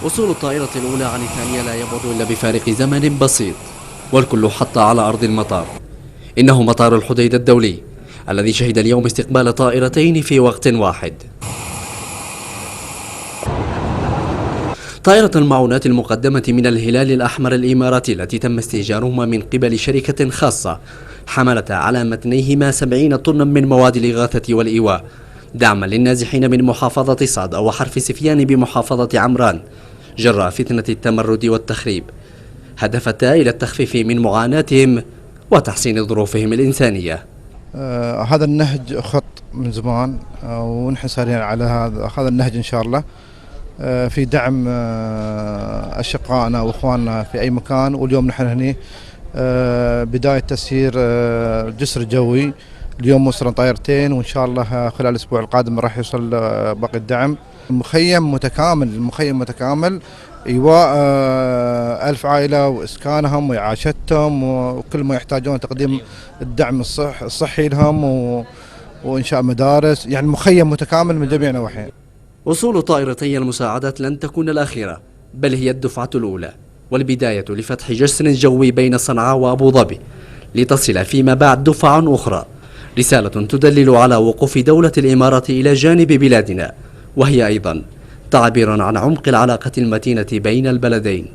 وصول الطائرة الأولى عن الثانية لا يبعد إلا بفارق زمن بسيط، والكل حتى على أرض المطار. إنه مطار الحديدة الدولي الذي شهد اليوم استقبال طائرتين في وقت واحد. طائرة المعونات المقدمة من الهلال الأحمر الإماراتي التي تم استئجارهما من قبل شركة خاصة حملت على متنيهما 70 طنا من مواد الإغاثة والإيواء دعما للنازحين من محافظة صعد وحرف سفيان بمحافظة عمران جراء فتنة التمرد والتخريب، هدفتا إلى التخفيف من معاناتهم وتحسين ظروفهم الإنسانية. هذا النهج خط من زمان، ونحن سارين على هذا النهج إن شاء الله في دعم أشقائنا وإخواننا في أي مكان. واليوم نحن هنا بداية تسيير جسر جوي. اليوم وصلنا طائرتين، وإن شاء الله خلال الأسبوع القادم راح يوصل باقي الدعم. مخيم متكامل إيواء 1000 عائلة وإسكانهم وإعاشتهم وكل ما يحتاجون، تقديم الدعم الصحي لهم وإنشاء مدارس، يعني مخيم متكامل من جميع نواحي. وصول طائرتي المساعدات لن تكون الأخيرة، بل هي الدفعة الأولى والبداية لفتح جسر جوي بين صنعاء وأبو ظبي، لتصل فيما بعد دفع أخرى. رسالة تدلل على وقوف دولة الإمارات إلى جانب بلادنا، وهي أيضا تعبير عن عمق العلاقة المتينة بين البلدين.